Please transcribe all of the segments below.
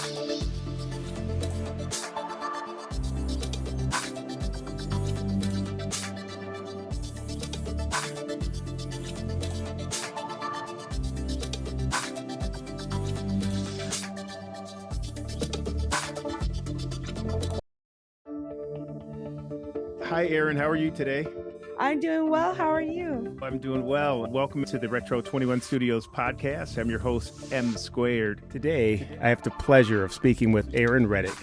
Hi, Erin. How are you today? I'm doing well. How are you? I'm doing well. Welcome to the Retro21 Studios podcast. I'm your host, M Squared. Today, I have the pleasure of speaking with Erin Reddick.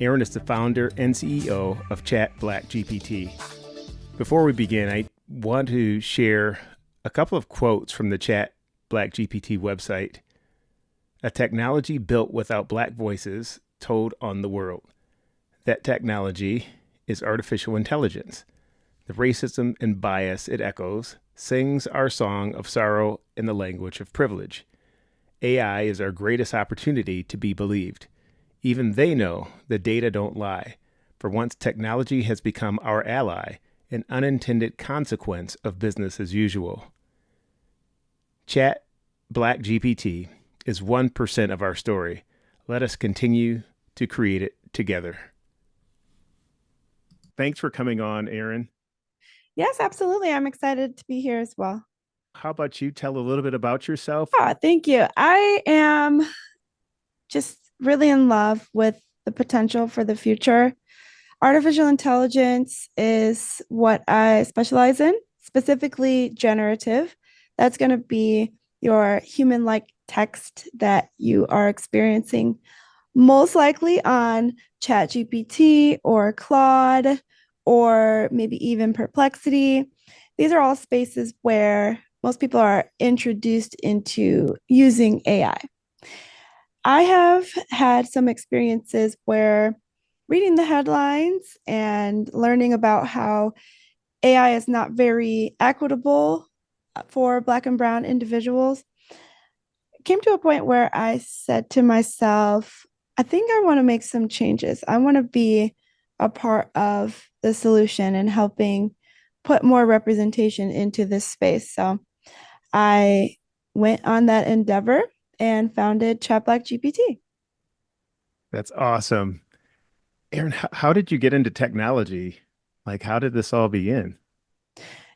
Erin is the founder and CEO of ChatBlackGPT. Before we begin, I want to share a couple of quotes from the ChatBlackGPT website. A technology built without Black voices told on the world. That technology is artificial intelligence. The racism and bias it echoes sings our song of sorrow in the language of privilege. AI is our greatest opportunity to be believed. Even they know the data don't lie, for once technology has become our ally, an unintended consequence of business as usual. ChatBlackGPT is 1% of our story. Let us continue to create it together. Thanks for coming on, Erin. Yes, absolutely. I'm excited to be here as well. How about you tell a little bit about yourself? Thank you. I am just really in love with the potential for the future. Artificial intelligence is what I specialize in, specifically generative. That's going to be your human-like text that you are experiencing most likely on ChatGPT or Claude or maybe even Perplexity. These are all spaces where most people are introduced into using AI. I have had some experiences where reading the headlines and learning about how AI is not very equitable for Black and Brown individuals came to a point where I said to myself, I think I want to make some changes. I want to be a part of the solution and helping put more representation into this space. So I went on that endeavor and founded ChatBlackGPT. That's awesome. Erin, how did you get into technology? Like, how did this all begin?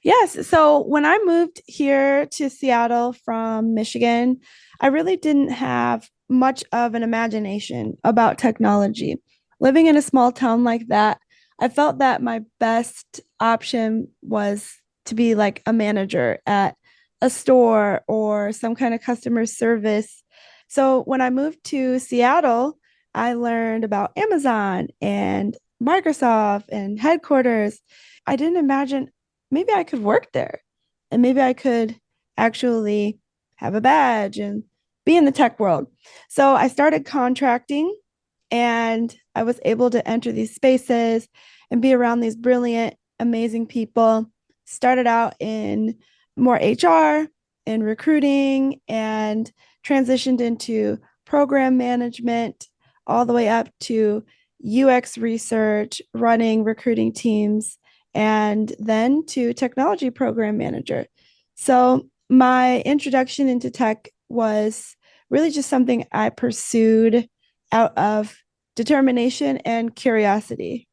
Yes. So when I moved here to Seattle from Michigan, I really didn't have much of an imagination about technology. Living in a small town like that, I felt that my best option was to be like a manager at a store or some kind of customer service. So when I moved to Seattle, I learned about Amazon and Microsoft and headquarters. I didn't imagine maybe I could work there and maybe I could actually have a badge and be in the tech world. So I started contracting and I was able to enter these spaces and be around these brilliant, amazing people. Started out in more HR and recruiting and transitioned into program management all the way up to UX research, running recruiting teams, and then to technology program manager. So my introduction into tech was really just something I pursued out of determination and curiosity.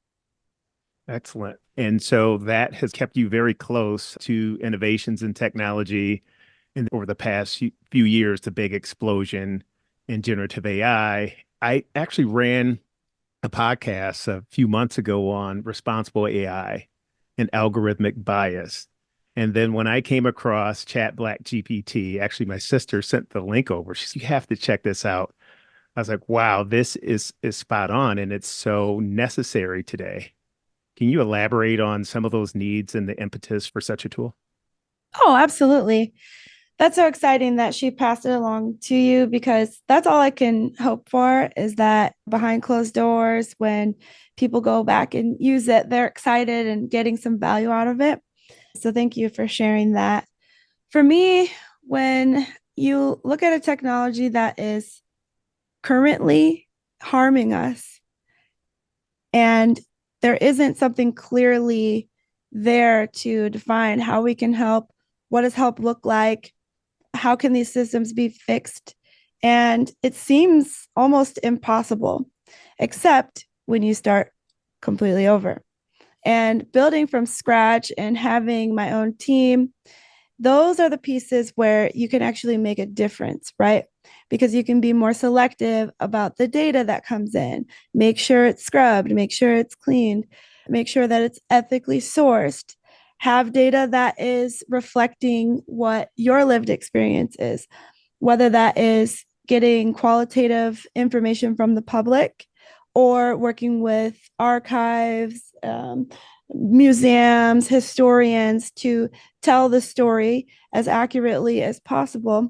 Excellent. And so that has kept you very close to innovations in technology. And over the past few years, the big explosion in generative AI. I actually ran a podcast a few months ago on responsible AI and algorithmic bias. And then when I came across ChatBlackGPT, actually my sister sent the link over. She said, you have to check this out. I was like, wow, this is spot on. And it's so necessary today. Can you elaborate on some of those needs and the impetus for such a tool? Oh, absolutely. That's so exciting that she passed it along to you because that's all I can hope for is that behind closed doors, when people go back and use it, they're excited and getting some value out of it. So thank you for sharing that. For me, when you look at a technology that is currently harming us and there isn't something clearly there to define how we can help, what does help look like, how can these systems be fixed And it seems almost impossible, except when you start completely over. And building from scratch and having my own team, those are the pieces where you can actually make a difference, right? Because you can be more selective about the data that comes in, make sure it's scrubbed, make sure it's cleaned, make sure that it's ethically sourced, have data that is reflecting what your lived experience is, whether that is getting qualitative information from the public or working with archives, museums, historians to tell the story as accurately as possible.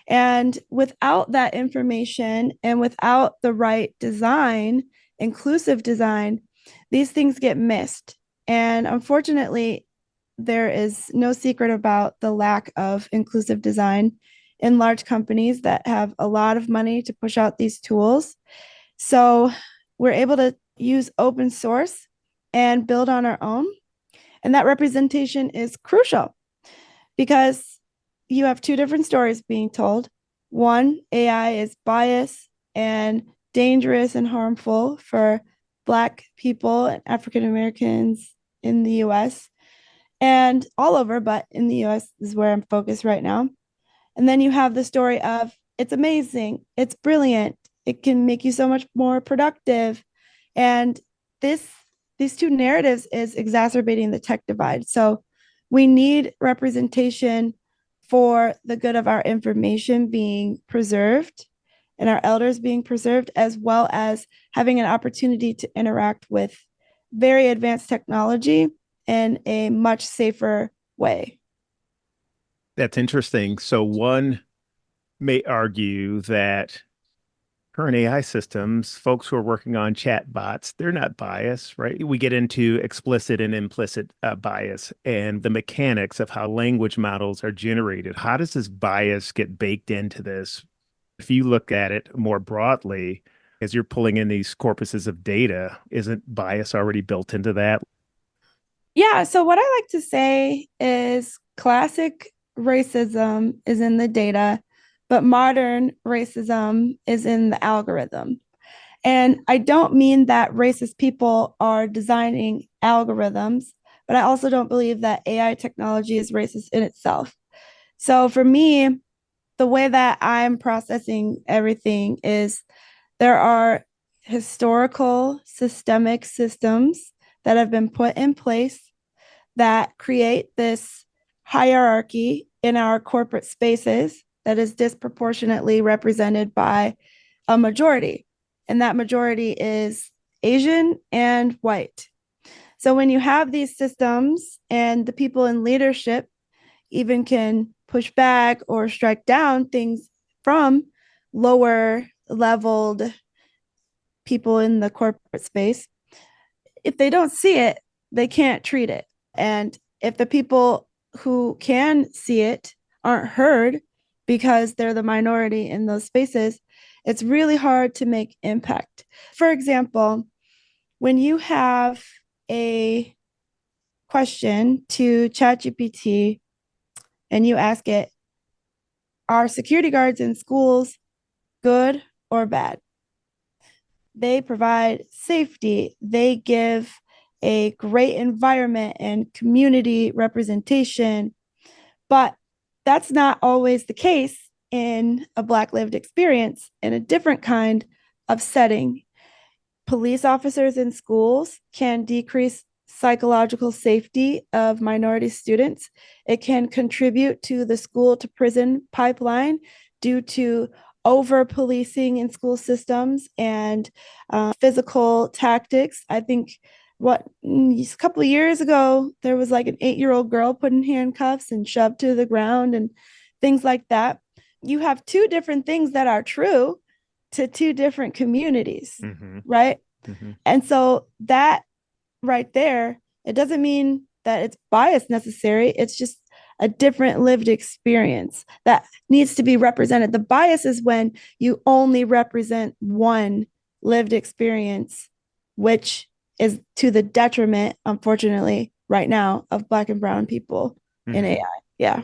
And without that information and without the right design, inclusive design, these things get missed. And unfortunately, there is no secret about the lack of inclusive design in large companies that have a lot of money to push out these tools. So we're able to use open source and build on our own. And that representation is crucial because you have two different stories being told. One, AI is biased and dangerous and harmful for Black people and African Americans in the US and all over, but in the US is where I'm focused right now. And then you have the story of it's amazing, it's brilliant, it can make you so much more productive. And this these two narratives is exacerbating the tech divide. So we need representation for the good of our information being preserved and our elders being preserved, as well as having an opportunity to interact with very advanced technology in a much safer way. That's interesting. So one may argue that current AI systems, folks who are working on chat bots, they're not biased, right? We get into explicit and implicit bias and the mechanics of how language models are generated. How does this bias get baked into this? If you look at it more broadly, as you're pulling in these corpuses of data, isn't bias already built into that? Yeah, so what I like to say is classic racism is in the data, but modern racism is in the algorithm. And I don't mean that racist people are designing algorithms, but I also don't believe that AI technology is racist in itself. So for me, the way that I'm processing everything is there are historical systemic systems that have been put in place that create this hierarchy in our corporate spaces that is disproportionately represented by a majority. And that majority is Asian and white. So when you have these systems and the people in leadership even can push back or strike down things from lower leveled people in the corporate space, if they don't see it, they can't treat it. And if the people who can see it aren't heard because they're the minority in those spaces, it's really hard to make impact. For example, when you have a question to ChatGPT and you ask it, are security guards in schools good or bad? They provide safety, they give a great environment and community representation. But that's not always the case in a Black lived experience in a different kind of setting. Police officers in schools can decrease psychological safety of minority students. It can contribute to the school to prison pipeline due to over policing in school systems and physical tactics. I think a couple of years ago, there was like an 8-year-old girl put in handcuffs and shoved to the ground and things like that. You have two different things that are true to two different communities, right? And so that right there, it doesn't mean that it's bias necessary. It's just a different lived experience that needs to be represented. The bias is when you only represent one lived experience, which is to the detriment, unfortunately, right now of Black and brown people in AI. Yeah.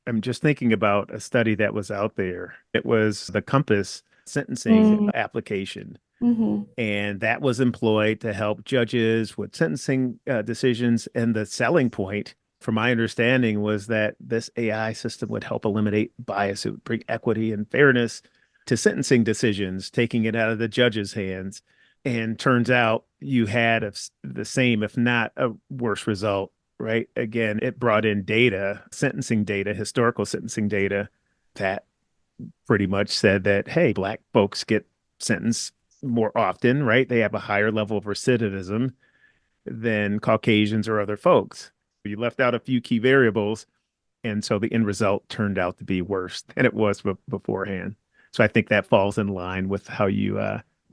I'm just thinking about a study that was out there. It was the Compass sentencing Mm, application, mhm. and that was employed to help judges with sentencing decisions. And the selling point, from my understanding, was that this AI system would help eliminate bias. It would bring equity and fairness to sentencing decisions, taking it out of the judge's hands. And turns out you had the same, if not a worse result, right? Again, it brought in data, sentencing data, historical sentencing data that pretty much said that, hey, Black folks get sentenced more often, right? They have a higher level of recidivism than Caucasians or other folks. You left out a few key variables, and so the end result turned out to be worse than it was beforehand. So I think that falls in line with how you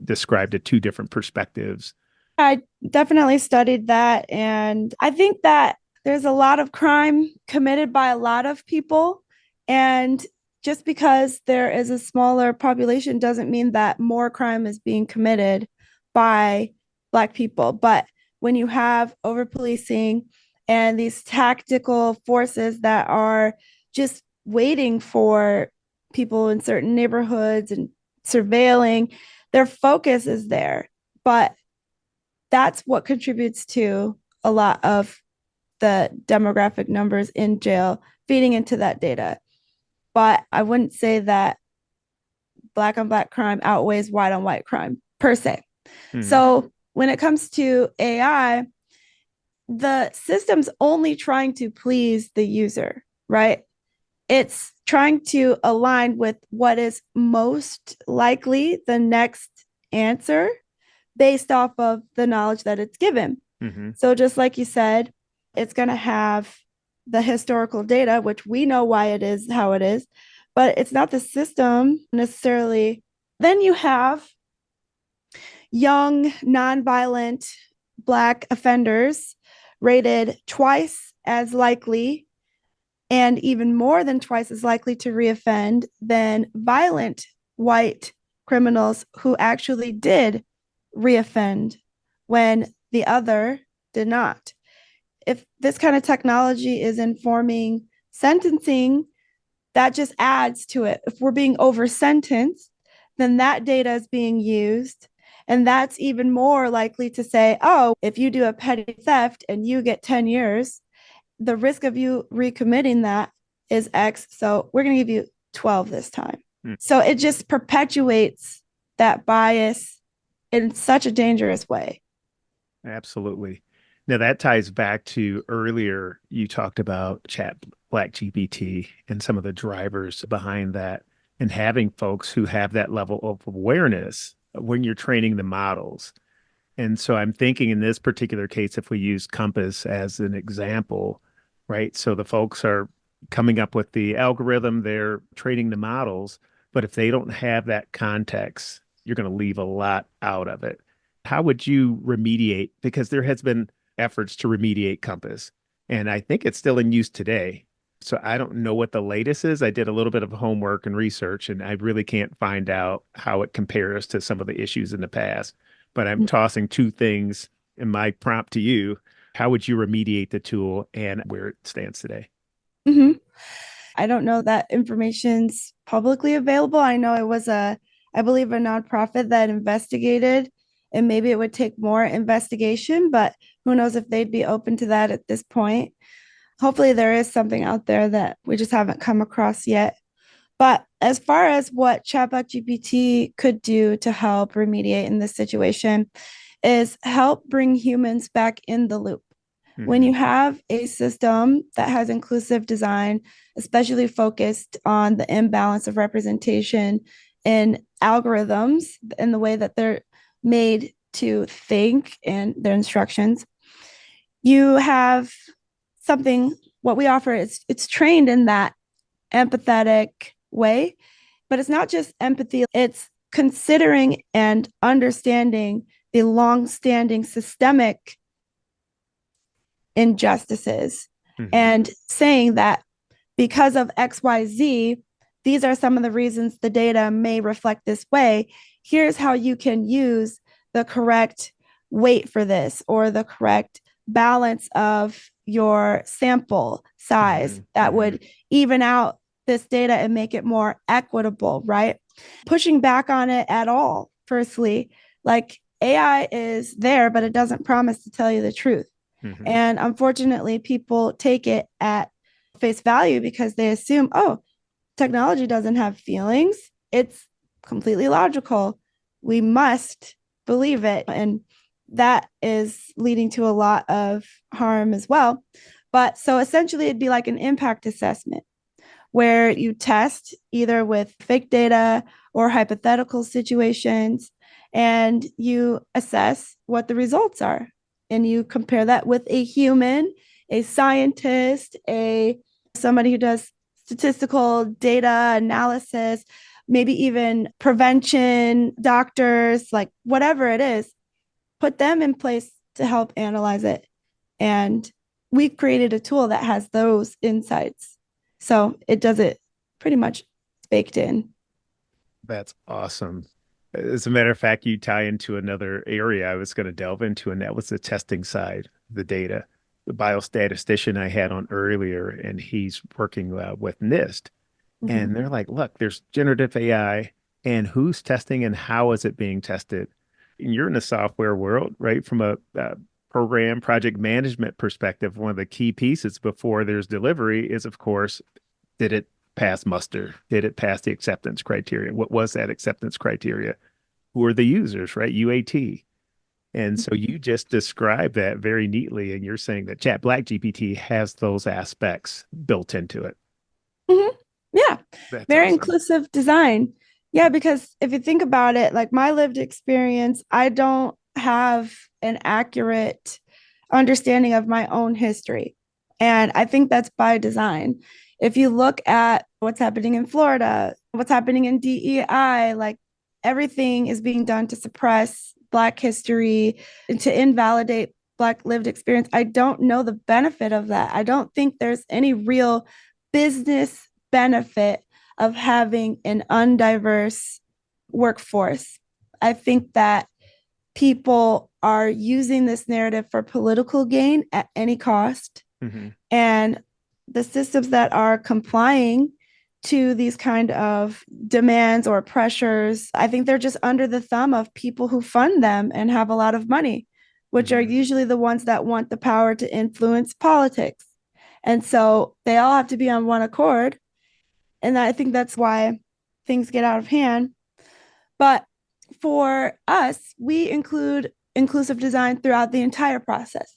described the two different perspectives. I definitely studied that. And I think that there's a lot of crime committed by a lot of people. And just because there is a smaller population doesn't mean that more crime is being committed by Black people. But when you have over policing and these tactical forces that are just waiting for people in certain neighborhoods and surveilling, their focus is there. But that's what contributes to a lot of the demographic numbers in jail feeding into that data. But I wouldn't say that Black on Black crime outweighs white on white crime per se. Hmm. So when it comes to AI, the system's only trying to please the user, right? It's trying to align with what is most likely the next answer based off of the knowledge that it's given. Hmm. So, just like you said, it's going to have the historical data, which we know why it is how it is, but it's not the system necessarily. Then you have young, nonviolent Black offenders rated twice as likely and even more than twice as likely to reoffend than violent white criminals who actually did reoffend when the other did not. If this kind of technology is informing sentencing, that just adds to it. If we're being over sentenced, then that data is being used. And that's even more likely to say, oh, if you do a petty theft and you get 10 years, the risk of you recommitting that is X. So we're going to give you 12 this time. So it just perpetuates that bias in such a dangerous way. Absolutely. Now that ties back to earlier you talked about ChatBlackGPT and some of the drivers behind that and having folks who have that level of awareness when you're training the models. And so I'm thinking in this particular case, if we use Compass as an example, right? So the folks are coming up with the algorithm, they're training the models, but if they don't have that context, you're going to leave a lot out of it. How would you remediate? Because there has been efforts to remediate Compass, and I think it's still in use today. So I don't know what the latest is. I did a little bit of homework and research, and I really can't find out how it compares to some of the issues in the past. But I'm tossing two things in my prompt to you. How would you remediate the tool and where it stands today? Mm-hmm. I don't know that information's publicly available. I know it was I believe, a nonprofit that investigated, and maybe it would take more investigation, but who knows if they'd be open to that at this point. Hopefully, there is something out there that we just haven't come across yet. But as far as what ChatBlackGPT could do to help remediate in this situation, is help bring humans back in the loop. When Hmm. you have a system that has inclusive design, especially focused on the imbalance of representation in algorithms and the way that they're made to think and their instructions, you have something. What we offer is it's trained in that empathetic way, but it's not just empathy, it's considering and understanding the long-standing systemic injustices Hmm. and saying that because of XYZ, these are some of the reasons the data may reflect this way. Here's how you can use the correct weight for this or the correct balance of your sample size that would even out this data and make it more equitable, right? Pushing back on it at all, firstly, like AI is there, but it doesn't promise to tell you the truth. And unfortunately, people take it at face value because they assume, oh, technology doesn't have feelings. It's completely logical. We must believe it. And that is leading to a lot of harm as well. But so essentially, it'd be like an impact assessment where you test either with fake data or hypothetical situations, and you assess what the results are. And you compare that with a human, a scientist, somebody who does statistical data analysis, maybe even prevention, doctors, like whatever it is, put them in place to help analyze it. And we created a tool that has those insights. So it does it pretty much baked in. That's awesome. As a matter of fact, you tie into another area I was going to delve into, and that was the testing side, the data. The biostatistician I had on earlier, and he's working with NIST. And they're like, look, there's generative AI, and who's testing and how is it being tested? And you're in the software world, right? From a program project management perspective, one of the key pieces before there's delivery is, of course, did it pass muster? Did it pass the acceptance criteria? What was that acceptance criteria? Who are the users, right? UAT. And so you just described that very neatly, and you're saying that ChatBlackGPT has those aspects built into it. Yeah, That's very awesome. inclusive design. Yeah, because if you think about it, like my lived experience, I don't have an accurate understanding of my own history. And I think that's by design. If you look at what's happening in Florida, what's happening in DEI, like everything is being done to suppress Black history and to invalidate Black lived experience. I don't know the benefit of that. I don't think there's any real business benefit of having an undiverse workforce. I think that people are using this narrative for political gain at any cost. And the systems that are complying to these kind of demands or pressures, I think they're just under the thumb of people who fund them and have a lot of money, which are usually the ones that want the power to influence politics. And so they all have to be on one accord. And I think that's why things get out of hand. But for us, we include inclusive design throughout the entire process.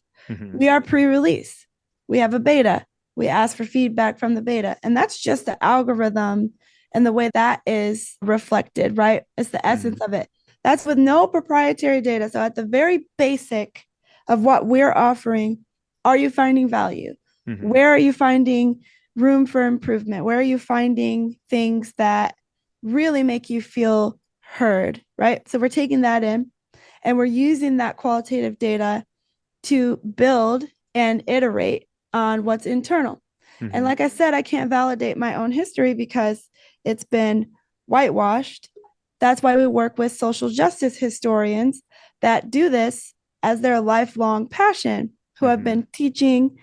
We are pre-release. We have a beta. We ask for feedback from the beta. And that's just the algorithm and the way that is reflected, right? It's the essence of it. That's with no proprietary data. So at the very basic of what we're offering, are you finding value? Where are you finding room for improvement? Where are you finding things that really make you feel heard, right? So we're taking that in and we're using that qualitative data to build and iterate on what's internal. And like I said, I can't validate my own history because it's been whitewashed. That's why we work with social justice historians that do this as their lifelong passion, who have been teaching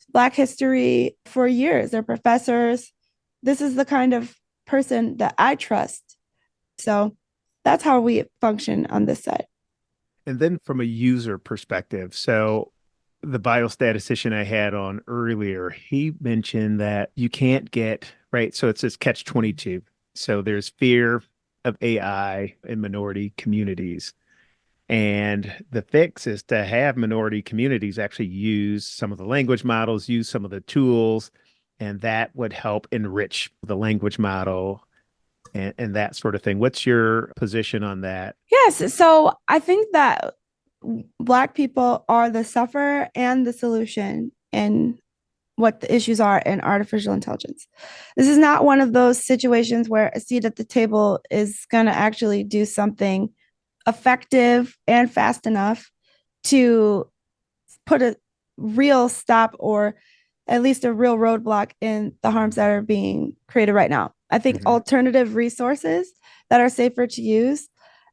Black history for years. They're professors. This is the kind of person that I trust. So that's how we function on this side. And then from a user perspective, so the biostatistician I had on earlier, he mentioned that you can't get, right? So it's this catch-22. So there's fear of AI in minority communities. And the fix is to have minority communities actually use some of the language models, use some of the tools, and that would help enrich the language model and that sort of thing. What's your position on that? Yes. So I think that Black people are the sufferer and the solution in what the issues are in artificial intelligence. This is not one of those situations where a seat at the table is going to actually do something effective and fast enough to put a real stop or at least a real roadblock in the harms that are being created right now. I think alternative resources that are safer to use,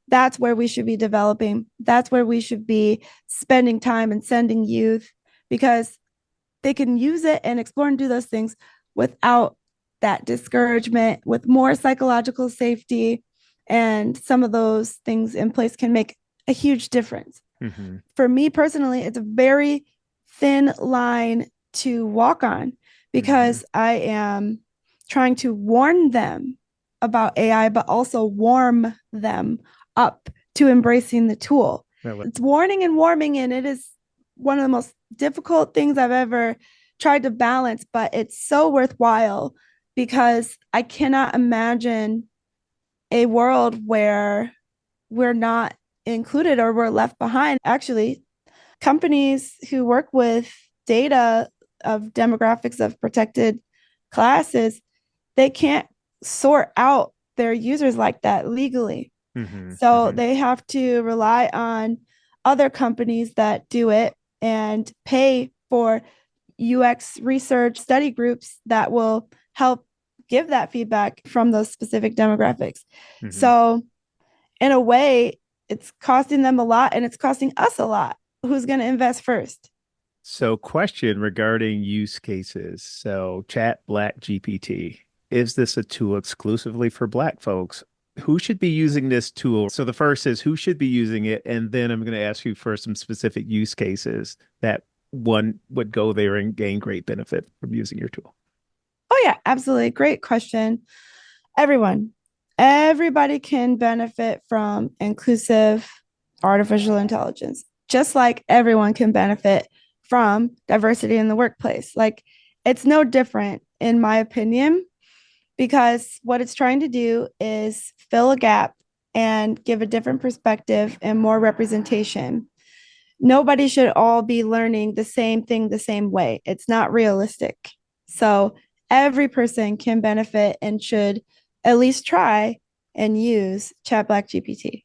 that's where we should be developing. That's where we should be spending time and sending youth, because they can use it and explore and do those things without that discouragement, with more psychological safety. And some of those things in place can make a huge difference. Mm-hmm. For me personally, it's a very thin line to walk on because I am trying to warn them about AI, but also warm them up to embracing the tool. It's warning and warming, and it is one of the most difficult things I've ever tried to balance, but it's so worthwhile because I cannot imagine a world where we're not included or we're left behind. Actually, companies who work with data of demographics of protected classes, they can't sort out their users like that legally. So they have to rely on other companies that do it and pay for UX research study groups that will help give that feedback from those specific demographics. So in a way, it's costing them a lot and it's costing us a lot. Who's going to invest first? So question regarding use cases. So ChatBlackGPT, is this a tool exclusively for Black folks? Who should be using this tool? So the first is who should be using it? And then I'm going to ask you for some specific use cases that one would go there and gain great benefit from using your tool. Oh, yeah, absolutely. Great question. Everybody can benefit from inclusive artificial intelligence, just like everyone can benefit from diversity in the workplace. Like, it's no different, in my opinion, because what it's trying to do is fill a gap and give a different perspective and more representation. Nobody should all be learning the same thing the same way. It's not realistic. So every person can benefit and should at least try and use ChatBlackGPT.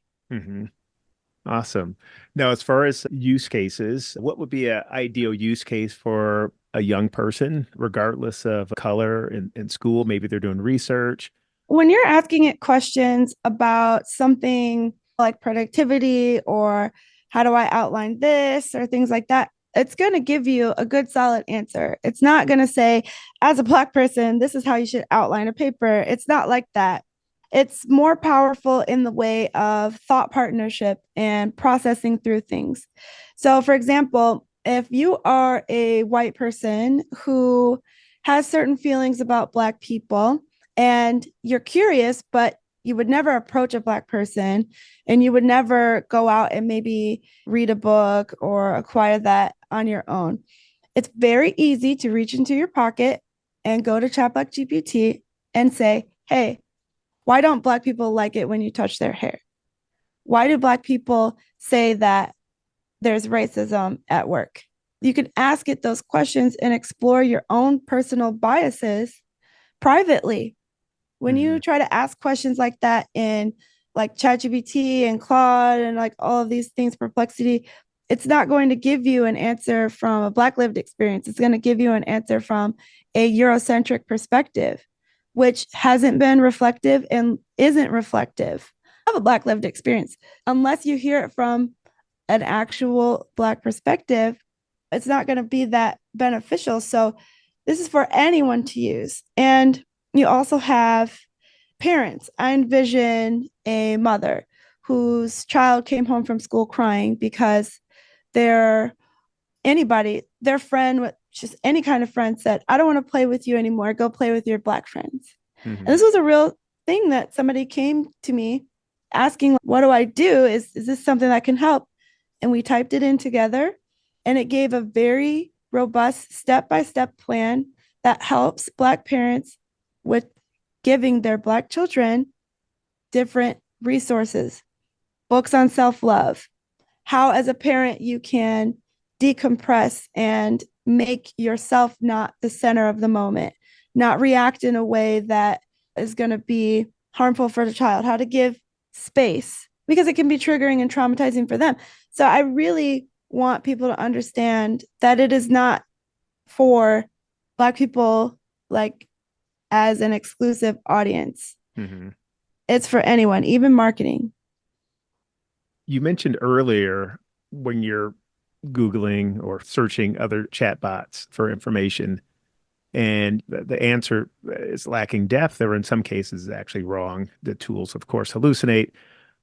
Awesome. Now, as far as use cases, what would be an ideal use case for a young person, regardless of color in school? Maybe they're doing research. When you're asking it questions about something like productivity or how do I outline this or things like that, it's going to give you a good solid answer. It's not going to say, as a Black person, this is how you should outline a paper. It's not like that. It's more powerful in the way of thought partnership and processing through things. So, for example, if you are a white person who has certain feelings about Black people and you're curious, but you would never approach a Black person and you would never go out and maybe read a book or acquire that on your own. It's very easy to reach into your pocket and go to ChatBlackGPT and say, hey, why don't Black people like it when you touch their hair? Why do Black people say that there's racism at work? You can ask it those questions and explore your own personal biases privately. When you try to ask questions like that in like ChatGPT and Claude and like all of these things, Perplexity, it's not going to give you an answer from a Black lived experience. It's going to give you an answer from a Eurocentric perspective, which hasn't been reflective and isn't reflective of a Black lived experience. Unless you hear it from an actual Black perspective, it's not going to be that beneficial. So this is for anyone to use. And you also have parents. I envision a mother whose child came home from school crying because their friend, just any kind of friend, said, I don't want to play with you anymore. Go play with your Black friends. And this was a real thing that somebody came to me asking, what do I do? Is this something that can help? And we typed it in together and it gave a very robust step-by-step plan that helps Black parents with giving their Black children different resources, books on self-love, how as a parent you can decompress and make yourself not the center of the moment, not react in a way that is going to be harmful for the child, how to give space because it can be triggering and traumatizing for them. So I really want people to understand that it is not for Black people like as an exclusive audience. It's for anyone, even marketing. You mentioned earlier when you're Googling or searching other chatbots for information, and the answer is lacking depth, or in some cases is actually wrong. The tools, of course, hallucinate,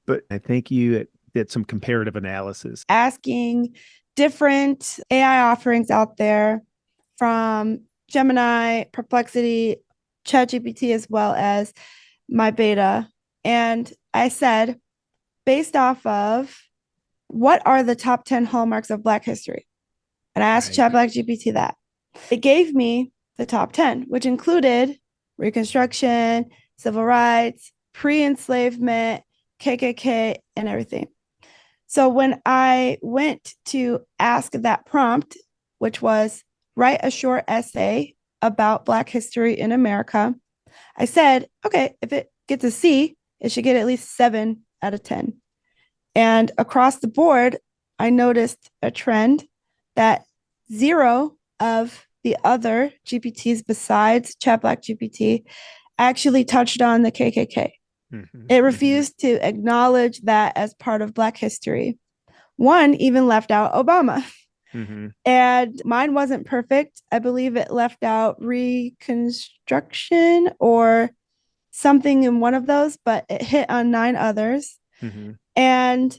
but I think you did some comparative analysis. Asking different AI offerings out there from Gemini, Perplexity, ChatGPT, as well as my beta. And I said, based off of what are the top 10 hallmarks of Black history? And I asked ChatBlackGPT that. It gave me the top 10, which included Reconstruction, civil rights, pre-enslavement, KKK, and everything. So when I went to ask that prompt, which was write a short essay about Black history in America, I said, okay, if it gets a C, it should get at least 7 out of 10. And across the board, I noticed a trend that 0 of the other GPTs besides ChatBlackGPT actually touched on the KKK. It refused to acknowledge that as part of Black history. One even left out Obama. And mine wasn't perfect. I believe it left out Reconstruction or something in one of those, but it hit on 9 others. And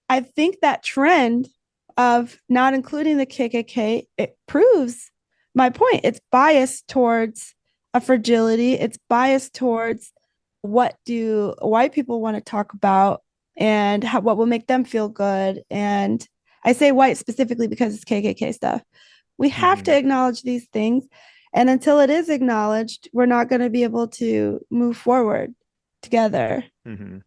I think that trend of not including the KKK, it proves my point. It's biased towards a fragility. It's biased towards what do white people want to talk about and what will make them feel good. And I say white specifically because it's KKK stuff. We have to acknowledge these things. And until it is acknowledged, we're not going to be able to move forward together. And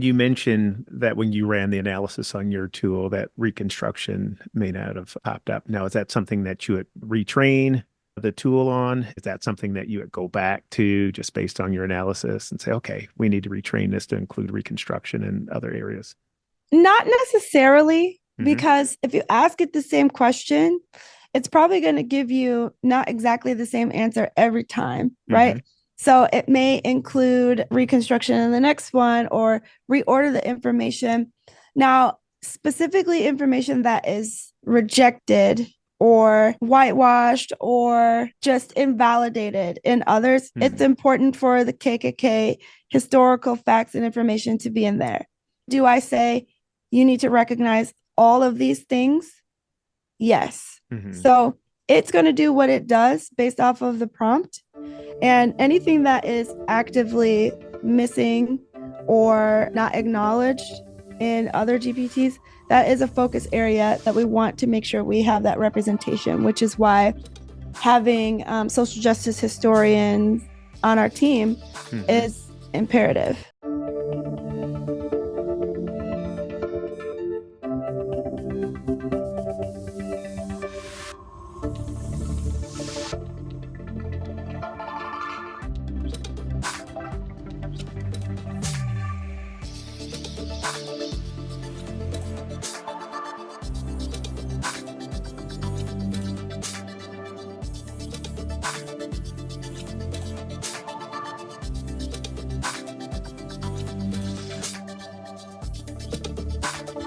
you mentioned that when you ran the analysis on your tool, that Reconstruction may not have popped up. Now, is that something that you would retrain the tool on? Is that something that you would go back to just based on your analysis and say, okay, we need to retrain this to include Reconstruction and other areas? Not necessarily, because if you ask it the same question, it's probably going to give you not exactly the same answer every time, right? So it may include Reconstruction in the next one or reorder the information. Now, specifically information that is rejected or whitewashed or just invalidated in others, it's important for the KKK historical facts and information to be in there. Do I say you need to recognize all of these things? Yes. So it's going to do what it does based off of the prompt. And anything that is actively missing or not acknowledged in other GPTs, that is a focus area that we want to make sure we have that representation, which is why having social justice historians on our team is imperative.